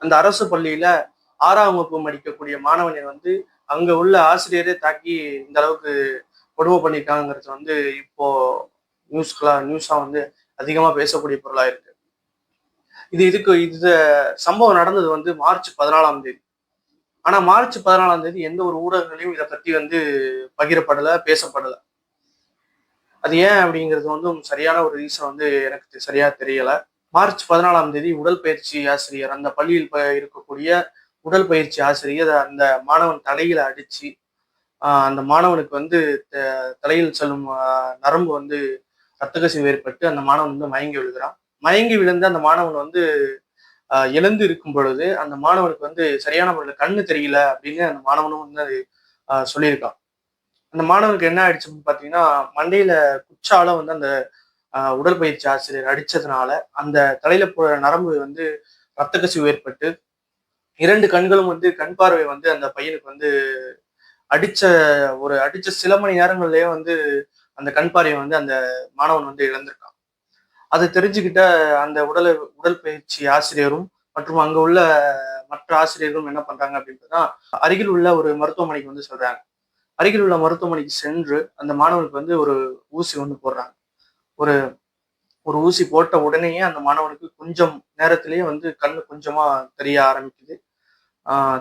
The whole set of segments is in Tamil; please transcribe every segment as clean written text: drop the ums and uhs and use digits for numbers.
அந்த அரசு பள்ளியில 6ஆம் வகுப்பு படிக்கக்கூடிய மாணவனை வந்து அங்க உள்ள ஆசிரியரே தாக்கி இந்த அளவுக்கு கொடுமை பண்ணியிருக்காங்கிறது வந்து இப்போ நியூஸா வந்து அதிகமா பேசக்கூடிய பொருளா இருக்கு. இந்த சம்பவம் நடந்தது வந்து மார்ச் 14ஆம் தேதி. ஆனா மார்ச் 14ஆம் தேதி எந்த ஒரு ஊடகங்களையும் இதை பத்தி வந்து பகிரப்படல, பேசப்படல. அது ஏன் அப்படிங்கிறது வந்து சரியான ஒரு ரீசன் வந்து எனக்கு சரியா தெரியல. மார்ச் 14ஆம் தேதி உடற்பயிற்சி ஆசிரியர், அந்த பள்ளியில் இருக்கக்கூடிய உடல் பயிற்சி ஆசிரியர் அந்த மாணவன் தலையில அடிச்சு, அந்த மாணவனுக்கு வந்து தலையில் செல்லும் நரம்பு வந்து ரத்த கசிவு ஏற்பட்டு அந்த மாணவன் வந்து மயங்கி விழுகிறான். மயங்கி விழுந்து அந்த மாணவன் வந்து எழுந்து இருக்கும் பொழுது அந்த மாணவனுக்கு வந்து சரியான முறையில் கண்ணு தெரியல அப்படின்னு அந்த மாணவனும் வந்து சொல்லியிருக்கான். அந்த மாணவனுக்கு என்ன ஆயிடுச்சுன்னு பாத்தீங்கன்னா, மண்டையில குச்சால வந்து அந்த உடற்பயிற்சி ஆசிரியர் அடிச்சதுனால அந்த தலையில நரம்பு வந்து ரத்த கசிவு ஏற்பட்டு 2 கண்களும் வந்து கண் பார்வை வந்து அந்த பையனுக்கு வந்து அடிச்ச அடிச்ச சில மணி நேரங்கள்லயே வந்து அந்த கண் பார்வையை வந்து அந்த மாணவன் வந்து இழந்திருக்கான். அதை தெரிஞ்சுக்கிட்ட அந்த உடற்பயிற்சி ஆசிரியரும் மற்றும் அங்க உள்ள மற்ற ஆசிரியர்களும் என்ன பண்றாங்க அப்படின்றதுதான் அருகில் உள்ள ஒரு மருத்துவமனைக்கு வந்து சொல்றாங்க. அருகில் உள்ள மருத்துவமனைக்கு சென்று அந்த மாணவனுக்கு வந்து ஒரு ஊசி வந்து போடுறாங்க. ஒரு ஒரு ஊசி போட்ட உடனேயே அந்த மாணவனுக்கு கொஞ்சம் நேரத்திலேயே வந்து கண்ணு கொஞ்சமா தெரிய ஆரம்பிக்குது.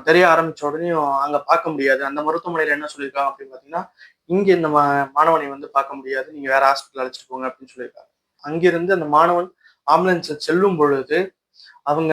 தெரிய ஆரம்பிச்ச உடனேயும் அங்க பார்க்க முடியாது. அந்த மருத்துவமனையில என்ன சொல்லியிருக்காங்க அப்படின்னு பாத்தீங்கன்னா, இங்க இந்த மாணவனை வந்து பார்க்க முடியாது, நீங்க வேற ஹாஸ்பிட்டல் அழைச்சிட்டு போங்க அப்படின்னு சொல்லியிருக்காங்க. அங்கிருந்து அந்த மாணவன் ஆம்புலன்ஸ்ல செல்லும் பொழுது அவங்க